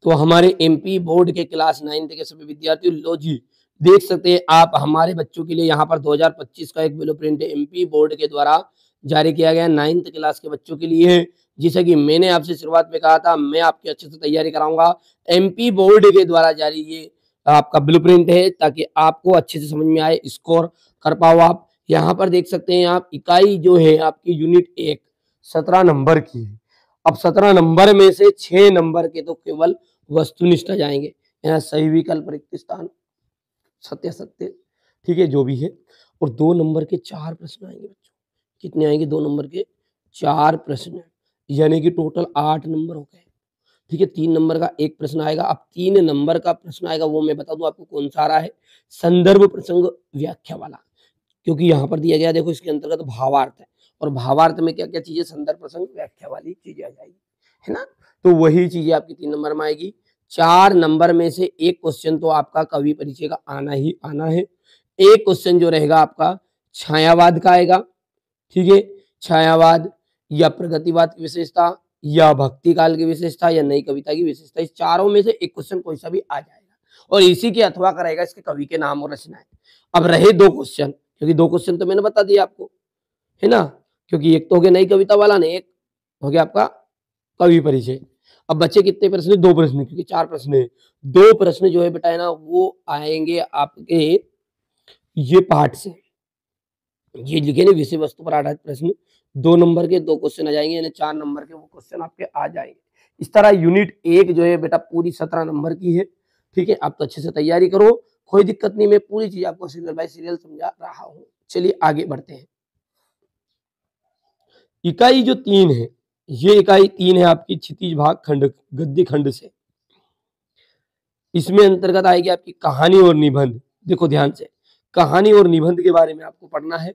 तो हमारे MP board के क्लास 9th के सभी विद्यार्थियों, लो जी देख सकते हैं आप हमारे बच्चों के लिए यहाँ पर 2025 का एक ब्लूप्रिंट एमपी बोर्ड के द्वारा जारी किया गया 9th क्लास के बच्चों के लिए है। जैसा कि मैंने आपसे शुरुआत में कहा था, मैं आपकी अच्छे से तैयारी कराऊंगा। एमपी बोर्ड के द्वारा जारी ये आपका ब्लूप्रिंट है, ताकि आपको अच्छे से समझ में आए, स्कोर कर पाओ आप। यहाँ पर देख सकते हैं आप, इकाई जो है आपकी यूनिट 1 17 नंबर की है। अब 17 नंबर में से 6 नंबर के तो केवल वस्तुनिष्ठ जाएंगे, यहाँ सही विकल्प, रिक्त स्थान, सत्य सत्य, ठीक है, जो भी है। और 2 नंबर के 4 प्रश्न आएंगे बच्चों। कितने आएंगे? 2 नंबर के 4 प्रश्न, यानी कि टोटल 8 नंबर हो गए, ठीक है। 3 नंबर का एक प्रश्न आएगा। अब 3 नंबर का प्रश्न आएगा, वो मैं बता दूं आपको कौन सा आ रहा है, संदर्भ प्रसंग व्याख्या वाला, क्योंकि यहाँ पर दिया गया, देखो इसके अंतर्गत भावार्थ है, और भावार्थ में क्या क्या चीजें, संदर्भ प्रसंग व्याख्या वाली चीजें आ जाएगी, है ना। तो वही चीजें आपकी 3 नंबर में आएगी। 4 नंबर में से एक क्वेश्चन तो आपका कवि परिचय का आना ही आना है। एक क्वेश्चन जो रहेगा आपका छायावाद का आएगा, ठीक है। छायावाद या प्रगतिवाद की विशेषता, या भक्ति काल की विशेषता, या नई कविता की विशेषता, इस चारों में से एक क्वेश्चन कोई सा भी आ जाएगा, और इसी के अथवा का रहेगा इसके कवि के नाम और रचनाएं। अब रहे 2 क्वेश्चन, क्योंकि 2 क्वेश्चन तो मैंने बता दिया आपको, है ना, क्योंकि एक तो हो गया नई कविता वाला ने, एक हो गया आपका कवि परिचय। अब बच्चे कितने प्रश्न? 2 प्रश्न, क्योंकि 4 प्रश्न है। 2 प्रश्न जो है बेटा, है ना, वो आएंगे आपके ये पाठ से, ये लिखे ना, विषय वस्तु पर आधारित प्रश्न। 2 नंबर के 2 क्वेश्चन आ जाएंगे, यानी 4 नंबर के वो क्वेश्चन आपके आ जाएंगे। इस तरह यूनिट 1 जो है बेटा पूरी 17 नंबर की है, ठीक है। आप तो अच्छे से तैयारी करो, कोई दिक्कत नहीं, मैं पूरी चीज आपको सीरियल बाय सीरियल समझा रहा हूँ। चलिए आगे बढ़ते हैं। इकाई जो 3 है, ये इकाई 3 है आपकी क्षितिज भाग खंड, गद्य खंड से। इसमें अंतर्गत आएगी आपकी कहानी और निबंध। देखो ध्यान से, कहानी और निबंध के बारे में आपको पढ़ना है,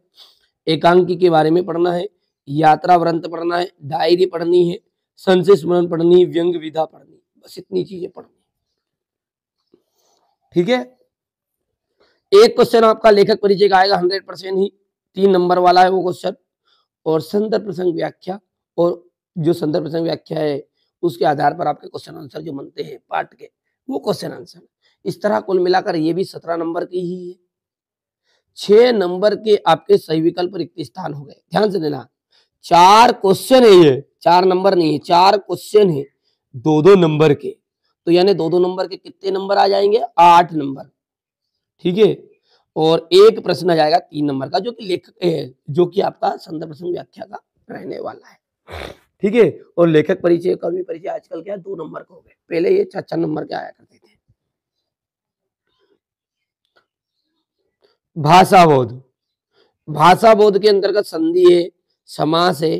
एकांकी के बारे में पढ़ना है, यात्रा वृंत पढ़ना है, डायरी पढ़नी है, संशय स्मरण पढ़नी, व्यंग विधा पढ़नी, बस इतनी चीजें पढ़नी, ठीक है। एक क्वेश्चन आपका लेखक परिचय का आएगा 100% ही, 3 नंबर वाला है वो क्वेश्चन, और संदर्भ प्रसंग व्याख्या, और जो संदर्भ प्रसंग व्याख्या है उसके आधार पर आपके क्वेश्चन आंसर जो बनते हैं पाठ के, वो क्वेश्चन आंसर। इस तरह कुल मिलाकर ये भी 17 नंबर की ही है। 6 नंबर के आपके सही विकल्प रिक्त स्थान हो गए, ध्यान से देना। 4 क्वेश्चन है, ये 4 नंबर नहीं है, 4 क्वेश्चन है 2-2 नंबर के, तो यानी 2-2 नंबर के कितने नंबर आ जाएंगे? 8 नंबर, ठीक है। और एक प्रश्न आ जाएगा 3 नंबर का, जो कि लेखक, जो कि आपका संदर्भ प्रसंग व्याख्या का रहने वाला है, ठीक है। और लेखक परिचय, कवि परिचय आजकल क्या 2 नंबर का हो गए, पहले ये 4-4 नंबर के आया करते थे। भाषा बोध, भाषा बोध के अंतर्गत संधि है, समास है,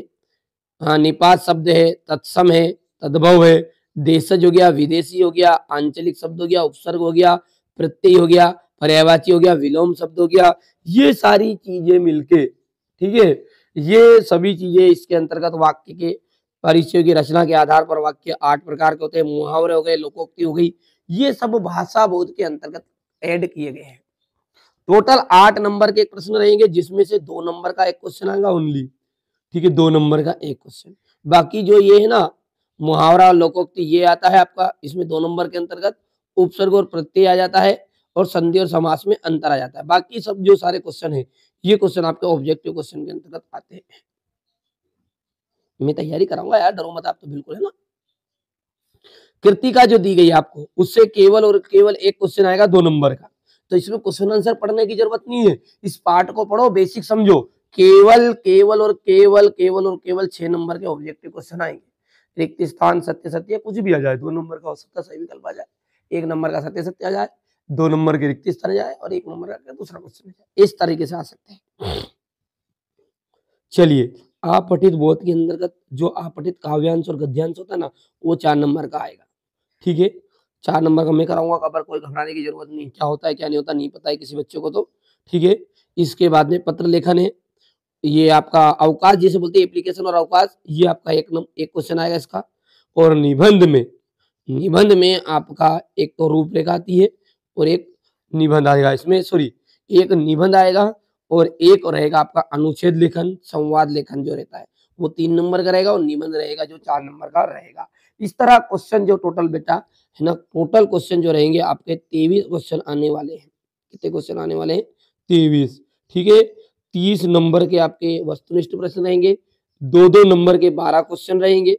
निपात शब्द है, तत्सम है, तद्भव है, देशज हो गया, विदेशी हो गया, आंचलिक शब्द हो गया, उपसर्ग हो गया, प्रत्यय हो गया, पर्यायवाची हो गया, विलोम शब्द हो गया, ये सारी चीजें मिलके, ठीक है, ये सभी चीजें इसके अंतर्गत वाक्य के परिचय की रचना के आधार पर वाक्य 8 प्रकार के होते हैं, मुहावरे हो गए, लोकोक्ति हो गई, ये सब भाषा बोध के अंतर्गत ऐड किए गए हैं। टोटल 8 नंबर के प्रश्न रहेंगे, जिसमें से 2 नंबर का एक क्वेश्चन आएगा ओनली, ठीक है, 2 नंबर का एक क्वेश्चन। बाकी जो ये है ना, मुहावरा, लोकोक्ति, ये आता है आपका इसमें 2 नंबर के अंतर्गत, उपसर्ग और प्रत्यय आ जाता है, और संधि और समास में अंतर आ जाता है। बाकी सब जो सारे क्वेश्चन है, ये क्वेश्चन आपके ऑब्जेक्टिव क्वेश्चन के अंतर्गत आते हैं। मैं तैयारी कराऊंगा यार, डरो मत आप तो बिल्कुल, है ना। कृतिका जो दी गई आपको, उससे केवल और केवल एक क्वेश्चन आएगा 2 नंबर का, तो इसमें क्वेश्चन आंसर पढ़ने की जरूरत नहीं है, इस पार्ट को पढ़ो, बेसिक समझो। केवल केवल और केवल केवल और केवल 6 नंबर के ऑब्जेक्टिव क्वेश्चन आएंगे। रिक्त स्थान, सत्य सत्य, कुछ भी आ जाए, 2 नंबर का हो सकता सही विकल्प आ जाए, 1 नंबर का सत्य सत्य आ जाए, 2 नंबर के रिक्त स्थान आ जाए, और 1 नंबर का दूसरा क्वेश्चन आ जाए, इस तरीके से आ सकते हैं। चलिए, आपठित बोध के अंतर्गत जो आपठित काव्यांश और गद्यांश होता है ना, वो 4 नंबर का आएगा, ठीक है। 4 नंबर का मैं कराऊंगा कवर, कोई घबराने की जरूरत नहीं, क्या होता है क्या नहीं होता नहीं पता है किसी बच्चे को तो, ठीक है। इसके बाद में पत्र लेखन है, ये आपका अवकाश जिसे बोलते हैं, एप्लीकेशन और अवकाश, ये आपका एक क्वेश्चन आएगा इसका। और निबंध में आपका एक तो रूपरेखा आती है, और एक निबंध आएगा इसमें, सॉरी, एक निबंध आएगा, और एक रहेगा आपका अनुच्छेद लेखन, संवाद लेखन जो रहता है, वो 3 नंबर का रहेगा, और निबंध रहेगा जो 4 नंबर का रहेगा। इस तरह क्वेश्चन जो टोटल बेटा है ना, टोटल क्वेश्चन जो रहेंगे आपके 23 क्वेश्चन आने वाले हैं। कितने क्वेश्चन आने वाले हैं? 23। ठीक है, 30 नंबर के आपके वस्तुनिष्ठ प्रश्न रहेंगे, 2-2 नंबर के 12 क्वेश्चन रहेंगे,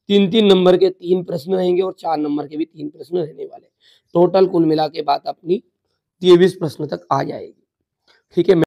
3-3 नंबर के 3 प्रश्न रहेंगे और 4 नंबर के भी 3 प्रश्न रहने वाले हैं। टोटल कुल मिला के बात अपनी 23 प्रश्न तक आ जाएगी। ठीक है।